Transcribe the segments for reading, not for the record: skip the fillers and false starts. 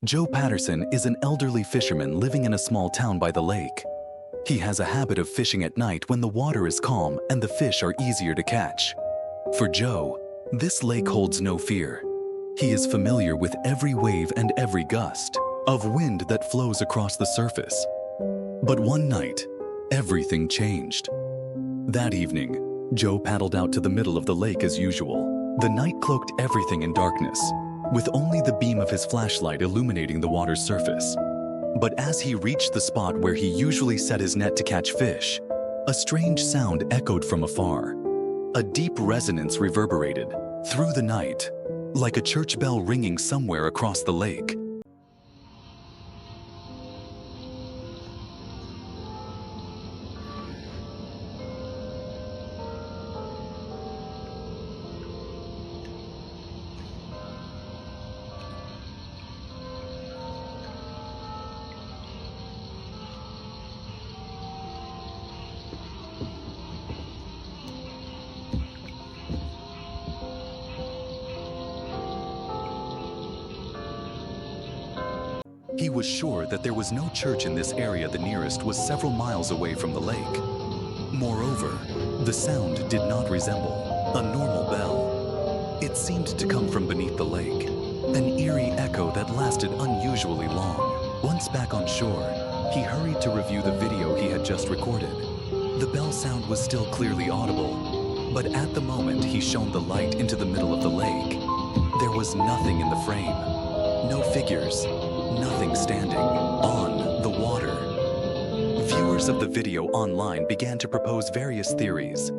Joe Patterson is an elderly fisherman living in a small town by the lake. He has a habit of fishing at night when the water is calm and the fish are easier to catch. For Joe, this lake holds no fear. He is familiar with every wave and every gust of wind that flows across the surface. But one night, everything changed. That evening, Joe paddled out to the middle of the lake as usual. The night cloaked everything in darkness, with only the beam of his flashlight illuminating the water's surface. But as he reached the spot where he usually set his net to catch fish, a strange sound echoed from afar. A deep resonance reverberated through the night, like a church bell ringing somewhere across the lake. He was sure that there was no church in this area. The nearest was several miles away from the lake. Moreover, the sound did not resemble a normal bell. It seemed to come from beneath the lake, an eerie echo that lasted unusually long. Once back on shore, he hurried to review the video he had just recorded. The bell sound was still clearly audible, but at the moment he shone the light into the middle of the lake, there was nothing in the frame. No figures. Nothing standing on the water. Viewers of the video online began to propose various theories.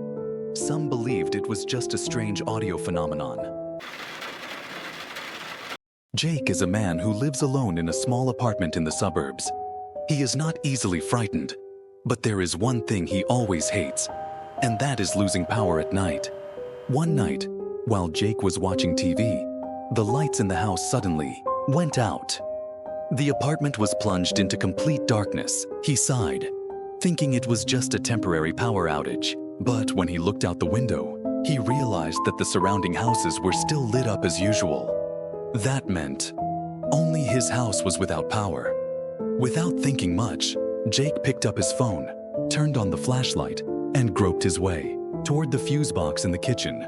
Some believed it was just a strange audio phenomenon. Jake is a man who lives alone in a small apartment in the suburbs. He is not easily frightened, but there is one thing he always hates, and that is losing power at night. One night, while Jake was watching TV, the lights in the house suddenly went out. The apartment was plunged into complete darkness. He sighed, thinking it was just a temporary power outage. But when he looked out the window, he realized that the surrounding houses were still lit up as usual. That meant only his house was without power. Without thinking much, Jake picked up his phone, turned on the flashlight, and groped his way toward the fuse box in the kitchen.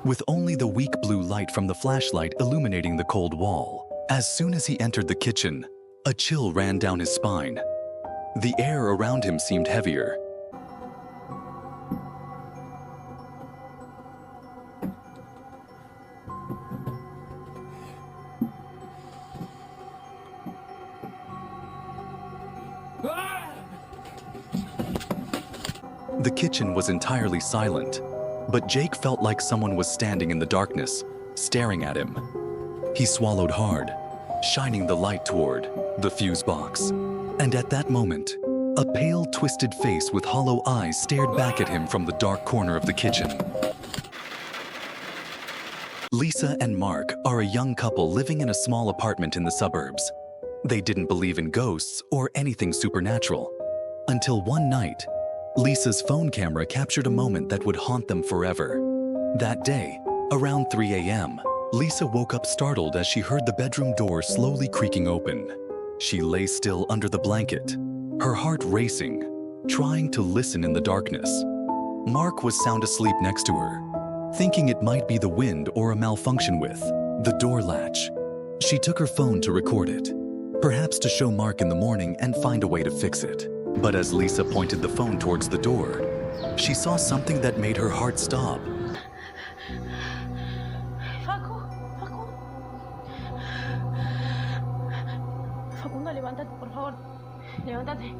With only the weak blue light from the flashlight illuminating the cold wall. As soon as he entered the kitchen, a chill ran down his spine. The air around him seemed heavier. The kitchen was entirely silent. But Jake felt like someone was standing in the darkness, staring at him. He swallowed hard, shining the light toward the fuse box. And at that moment, a pale, twisted face with hollow eyes stared back at him from the dark corner of the kitchen. Lisa and Mark are a young couple living in a small apartment in the suburbs. They didn't believe in ghosts or anything supernatural. Until one night, Lisa's phone camera captured a moment that would haunt them forever. That day, around 3 a.m., Lisa woke up startled as she heard the bedroom door slowly creaking open. She lay still under the blanket, her heart racing, trying to listen in the darkness. Mark was sound asleep next to her, thinking it might be the wind or a malfunction with the door latch. She took her phone to record it, perhaps to show Mark in the morning and find a way to fix it. But as Lisa pointed the phone towards the door, she saw something that made her heart stop. Facundo, levántate, por favor. Levántate.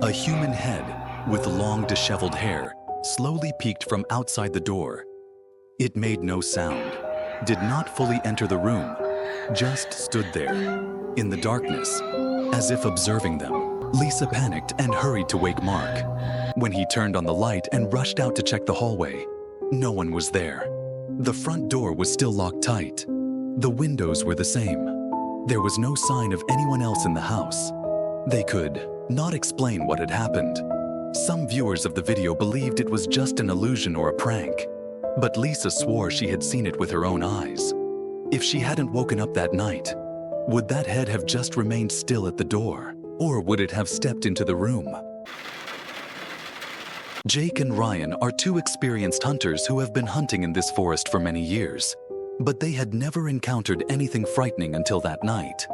A human head with long disheveled hair slowly peeked from outside the door. It made no sound, did not fully enter the room, just stood there, in the darkness, as if observing them. Lisa panicked and hurried to wake Mark. When he turned on the light and rushed out to check the hallway, no one was there. The front door was still locked tight. The windows were the same. There was no sign of anyone else in the house. They could not explain what had happened. Some viewers of the video believed it was just an illusion or a prank, but Lisa swore she had seen it with her own eyes. If she hadn't woken up that night, would that head have just remained still at the door, or would it have stepped into the room? Jake and Ryan are two experienced hunters who have been hunting in this forest for many years, but they had never encountered anything frightening until that night.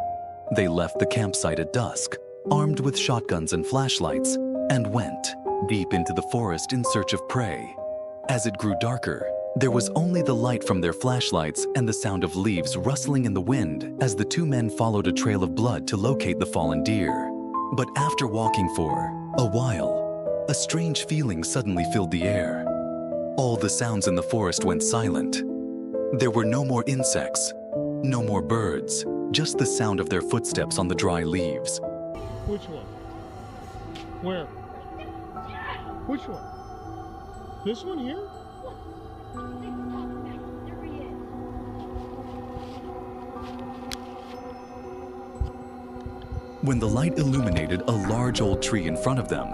They left the campsite at dusk, armed with shotguns and flashlights, and went deep into the forest in search of prey. As it grew darker, there was only the light from their flashlights and the sound of leaves rustling in the wind as the two men followed a trail of blood to locate the fallen deer. But after walking for a while, a strange feeling suddenly filled the air. All the sounds in the forest went silent. There were no more insects, no more birds, just the sound of their footsteps on the dry leaves. Which one? Where? Which one? This one here? When the light illuminated a large old tree in front of them,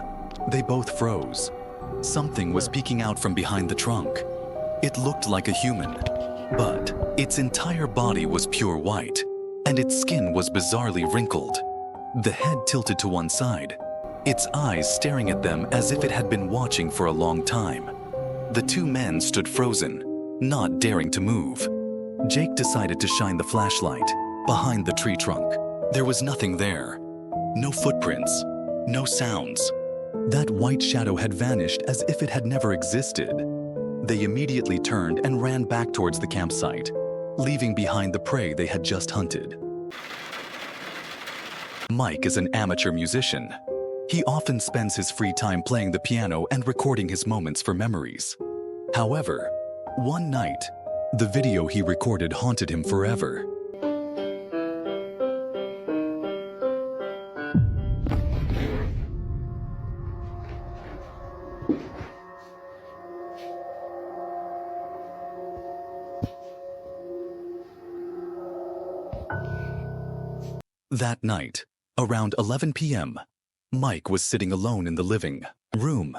they both froze. Something was peeking out from behind the trunk. It looked like a human, but its entire body was pure white, and its skin was bizarrely wrinkled. The head tilted to one side, its eyes staring at them as if it had been watching for a long time. The two men stood frozen, not daring to move. Jake decided to shine the flashlight behind the tree trunk. There was nothing there. No footprints, no sounds. That white shadow had vanished as if it had never existed. They immediately turned and ran back towards the campsite, leaving behind the prey they had just hunted. Mike is an amateur musician. He often spends his free time playing the piano and recording his moments for memories. However, one night, the video he recorded haunted him forever. That night, around 11 p.m., Mike was sitting alone in the living room,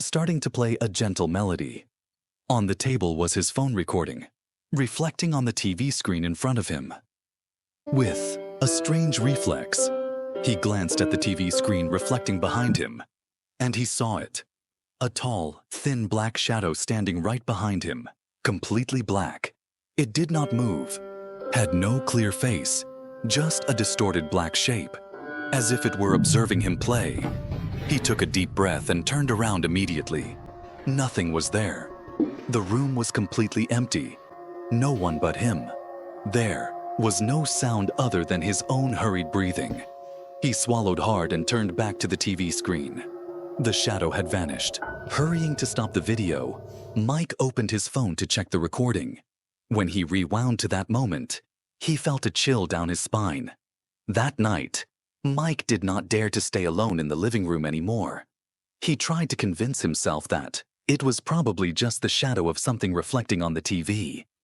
starting to play a gentle melody. On the table was his phone recording, reflecting on the TV screen in front of him. With a strange reflex, he glanced at the TV screen reflecting behind him, and he saw it. A tall, thin black shadow standing right behind him, completely black. It did not move, had no clear face, just a distorted black shape, as if it were observing him play. He took a deep breath and turned around immediately. Nothing was there. The room was completely empty. No one but him. There was no sound other than his own hurried breathing. He swallowed hard and turned back to the TV screen. The shadow had vanished. Hurrying to stop the video, Mike opened his phone to check the recording. When he rewound to that moment, he felt a chill down his spine. That night, Mike did not dare to stay alone in the living room anymore. He tried to convince himself that it was probably just the shadow of something reflecting on the TV.